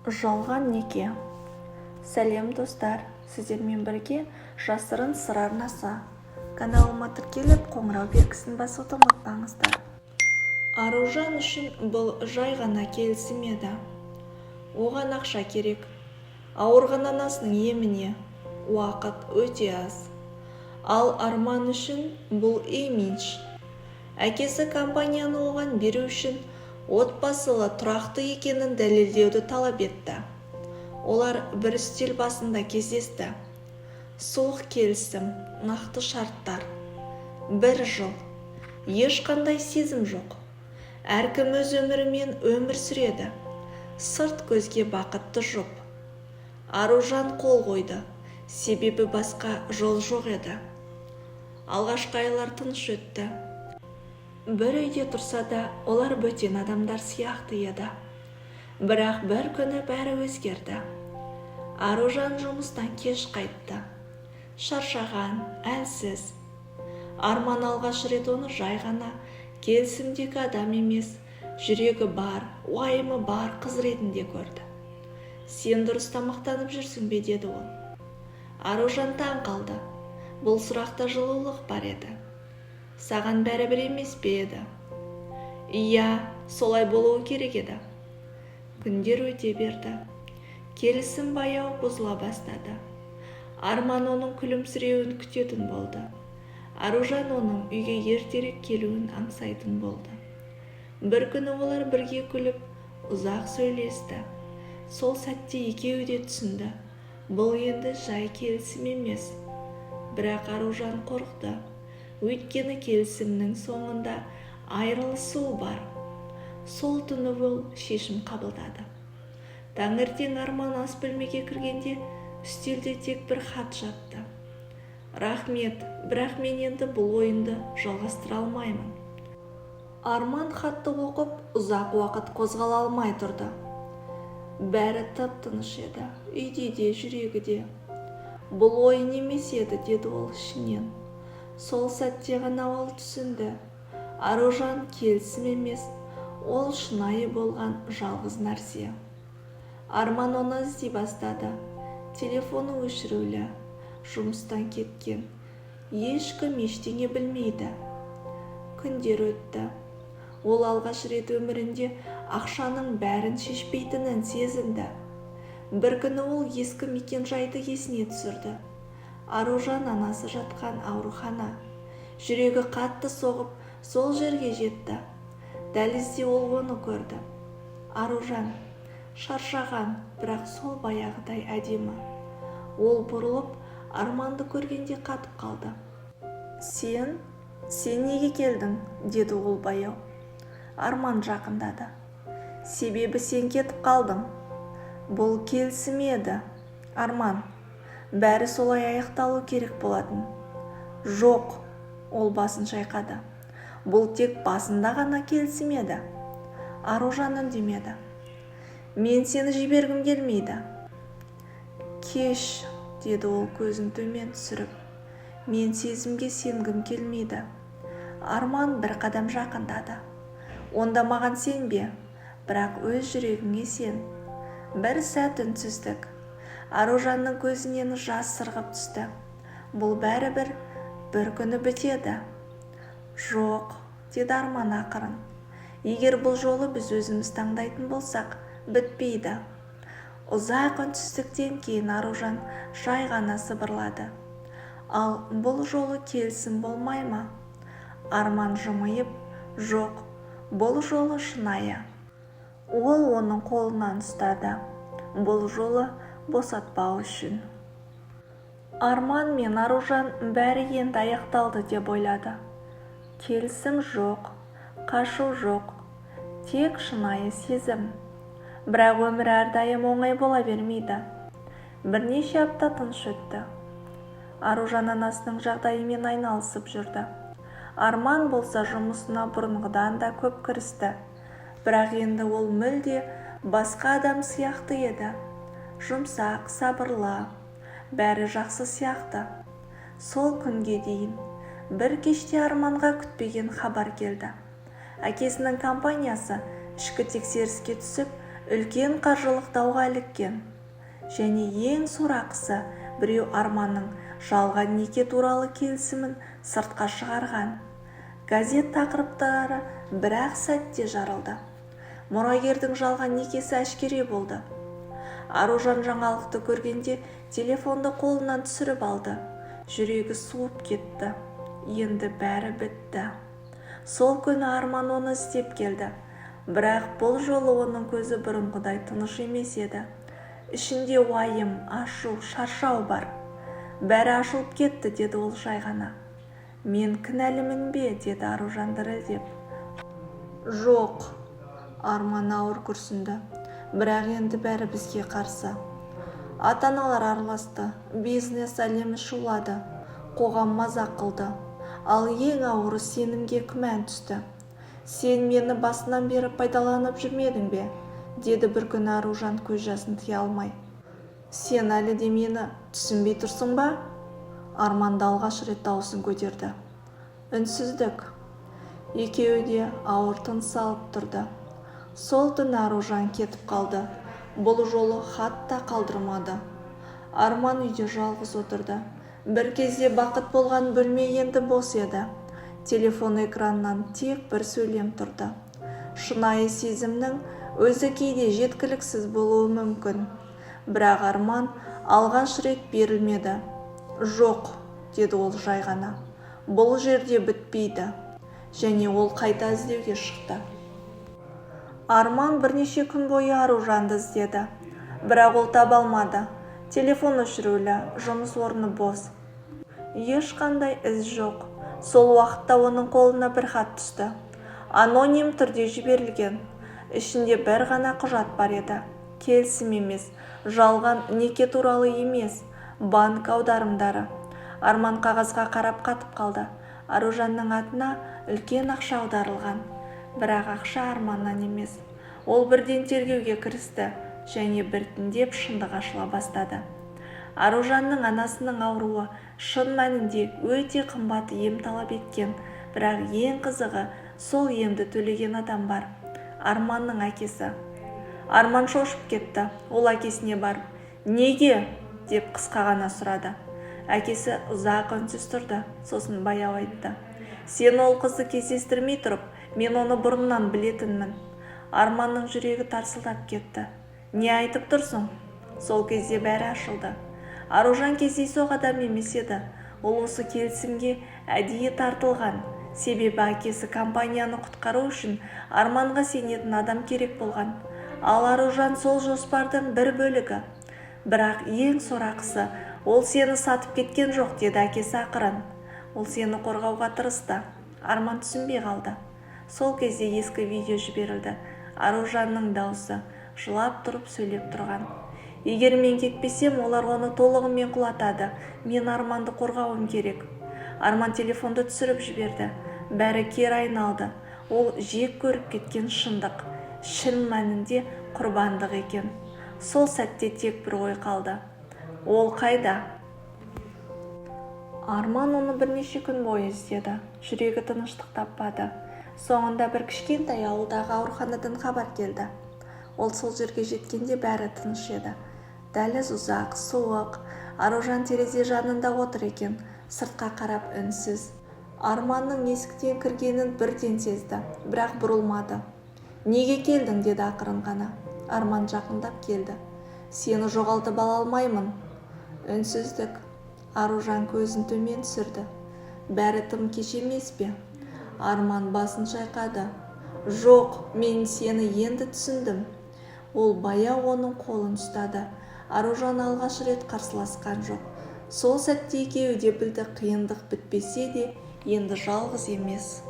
Жалған неке. Сәлем достар, сіздермен бірге жасырын сыр арнасы. Каналыма тіркеліп қоңырау белгісін басуды ұмытпаңыздар. Аружан үшін бұл жай ғана келісім еді. Оған ақша керек. Ауырған анасының еміне уақыт өте аз. Ал Арман үшін бұл имидж. Әкесі компанияны оған беру үшін отбасылы тұрақты екенін дәлелдеуді талап етті. Олар бір үстел басында кездесті. Суық келісім, нақты шарттар. 1 жыл. Ешқандай сезім жоқ. Әркім өз өмірімен өмір сүреді. Сырт көзге бақытты жұп. Аружан қол қойды, себебі басқа жол жоқ еді. Алғашқы айлар тыныш өтті. Бір үйде тұрса да, олар бөтен адамдар сияқты еді. Бірақ бір күні бәрі өзгерді. Аружан жұмыстан кеш қайтты. Шаршаған, әлсіз. Арман алғаш рет оны жай ғана келісімдегі адам емес, жүрегі бар, уайымы бар қыз ретінде көрді. Сен дұрыс тамақтанып жүрсің бе, деді ол. Аружан таң қалды. Бұл сұрақта жылулық бар еді. Саған бәрібір емес пе еді? Иә, солай болуы керек еді. Күндер өте берді. Келісім баяу бұзыла бастады. Арман оның күлімсіреуін күтетін болды. Аружан оның үйге ертерек келуін аңсайтын болды. Бір күні олар бірге күліп, ұзақ сөйлесті. Сол сәтте екеуі де түсінді. Бұл енді жай келісім емес. Бірақ Аружан қорықты. Өйткені келісімнің соңында айырылысу бар. Сол түні ол шешім қабылдады. Таңертең Арман ас бөлмеге кіргенде үстелде тек бір хат жатты. Рахмет, бірақ мен енді бұл ойынды жалғастыра алмаймын. Арман хатты оқып, ұзақ уақыт қозғала алмай тұрды. Бәрі тып-тыныш еді, үйде де, жүрегі де. Бұл ойын емес еді, деді ол ішінен. Сол сәтте ғана ол түсінді. Аружан келісім емес, ол шынайы болған жалғыз нәрсе. Арман оны іздей бастады. Телефоны өшірулі, жұмыстан кеткен. Ешкім ештеңе білмейді. Күндер өтті. Ол алғаш рет өмірінде ақшаның бәрін шешпейтінін сезінді. Бір күні ол ескі мекен-жайды есіне түсірді. Аружан анасы жатқан аурухана. Жүрегі қатты соғып, сол жерге жетті. Дәлізде ол оны көрді. Аружан шаршаған, бірақ сол баяғыдай әдемі. Ол бұрылып, Арманды көргенде қатып қалды. Сен неге келдің? Деді ол баяу. Арман жақындады. Себебі сен кетіп қалдың. Бұл келісім еді. Арман, бәрі солай аяқталу керек болатын. Жоқ, ол басын шайқады. Бұл тек басында ғана келісім еді. Аружан үндемеді. Мен сені жібергім келмейді. Кеш, деді ол көзін төмен түсіріп. Мен сезімге сенгім келмейді. Арман бір қадам жақындады. Онда маған сенбе, бірақ өз жүрегіңе сен. Бір сәт үнсіздік. Аружанның көзінен жас сырғып түсті. Бұл бәрібір бір күні бітеді. Жоқ, деді Арман ақырын. Егер бұл жолы біз өзіміз таңдайтын болсақ, бітпейді. Ұзақ үнсіздіктен кейін Аружан жай ғана сыбырлады. Ал бұл жолы келісім болмай ма? Арман жымиып, жоқ, бұл жолы шынайы. Ол оның қолынан ұстады. Бұл жолы босатпау үшін. Арман мен Аружан бәрі енді аяқталды деп ойлады. Келісім жоқ, қашу жоқ, тек шынайы сезім. Бірақ өмір әрдайым оңай бола бермейді. Бірнеше апта тыныш өтті. Аружан анасының жағдайымен айналысып жүрді. Арман болса жұмысына бұрынғыдан да көп кірісті. Бірақ енді ол мүлде басқа адам сияқты еді. Жұмсақ, сабырлы, бәрі жақсы сияқты. Сол күнге дейін бір кеште Арманға күтпеген хабар келді. Әкесінің компаниясы ішкі тексеріске түсіп, үлкен қаржылық дауға іліккен. Және ең сорақысы, біреу Арманның жалған неке туралы келісімін сыртқа шығарған. Газет тақырыптары бір-ақ сәтте жарылды. Мұрагердің жалған некесі әшкере болды. Аружан жаңалықты көргенде телефонды қолынан түсіріп алды. Жүрегі суып кетті. Енді бәрі бітті. Сол күні Арман оны іздеп келді. Бірақ бұл жолы оның көзі бұрынғыдай тыныш емес еді. Ішінде уайым, ашу, шаршау бар. Бәрі ашылып кетті, деді ол жай ғана. Мен кінәлімін бе, деді Аружан дірілдеп. Жоқ, Арман ауыр күрсінді. Бірақ енді бәрі бізге қарсы. Ата-аналар араласты, бизнес әлемі шулады, қоғам мазақ қылды. Ал ең ауыры сенімге күмән түсті. Сен мені басынан бері пайдаланып жүрмедің бе? Деді бір күні Аружан көз жасын тыя алмай. Сен әлі де мені түсінбей тұрсың ба? Арман алғаш рет дауысын көтерді. Үнсіздік. Екеуі де ауыр тыныс алып тұрды. Сол түні Аружан кетіп қалды. Бұл жолы хат та қалдырмады. Арман үйде жалғыз отырды. Бір кезде бақыт болған бөлме енді бос еді. Телефон экранынан тек бір сөйлем тұрды. Шынайы сезімнің өзі кейде жеткіліксіз болуы мүмкін. Бірақ Арман алғаш рет берілмеді. Жоқ, деді ол жай ғана. Бұл жерде бітпейді. Және ол қайта іздеуге шықты. Арман бірнеше күн бойы Аружанды іздеді. Бірақ ол таба алмады. Телефон өшірулі, жұмыс орны бос. Ешқандай із жоқ. Сол уақытта оның қолына бір хат түсті. Аноним түрде жіберілген. Ішінде бір ғана құжат бар еді. Келісім емес, жалған неке туралы емес, банк аударымдары. Арман қағазға қарап қатып қалды. Аружанның атына үлкен ақша аударылған. Бірақ ақша Арманнан емес. Ол бірден тергеуге кірісті және біртіндеп шындық ашыла бастады. Аружанның анасының ауруы шын мәнінде өте қымбат ем талап еткен. Бірақ ең қызығы, сол емді төлеген адам бар. Арманның әкесі. Арман шошып кетті. Ол әкесіне барып, неге? Деп қысқа ғана сұрады. Әкесі ұзақ үнсіз тұрды. Сосын баяу айтты. Сен ол қызды кездестірмей тұрып, мен оны бұрыннан білетінмін. Арманның жүрегі тарсылдап кетті. Не айтып тұрсың? Сол кезде бәрі ашылды. Аружан кездейсоқ адам емес еді. Ол осы келісімге әдейі тартылған. Себебі әкесі компанияны құтқару үшін Арманға сенетін адам керек болған. Ал Аружан сол жоспардың бір бөлігі. Бірақ ең сорақысы, ол сені сатып кеткен жоқ, деді әкесі ақырын. Ол сені қорғауға тырысты. Арман түсінбей қалды. Сол кезде ескі видео жіберілді. Аружанның дауысы жылап тұрып сөйлеп тұрған. Егер мен кетпесем, олар оны толығымен құлатады. Мен Арманды қорғауым керек. Арман телефонды түсіріп жіберді. Бәрі кері айналды. Ол жек көріп кеткен шындық. Шын мәнінде құрбандық екен. Сол сәтте тек бір ой қалды. Ол қайда? Арман оны бірнеше күн бойы іздеді. Жүрегі тыныштық таппады. Соңында бір кішкентай ауылдағы ауруханадан хабар келді. Ол сол жерге жеткенде бәрі тыныш еді. Дәліз ұзақ, суық. Аружан терезе жанында отыр екен. Сыртқа қарап үнсіз. Арманның есіктен кіргенін бірден сезді, бірақ бұрылмады. Неге келдің, деді ақырын ғана. Арман жақындап келді. Сені жоғалтып ала алмаймын. Үнсіздік. Аружан көзін төмен түсірді. Бәрі тым кеш емес пе? Арман басын шайқады. Жоқ, мен сені енді түсіндім. Ол баяу оның қолын ұстады. Аружан алғаш рет қарсыласқан жоқ. Сол сәтте екеуі де білді, қиындық бітпесе де енді жалғыз емес.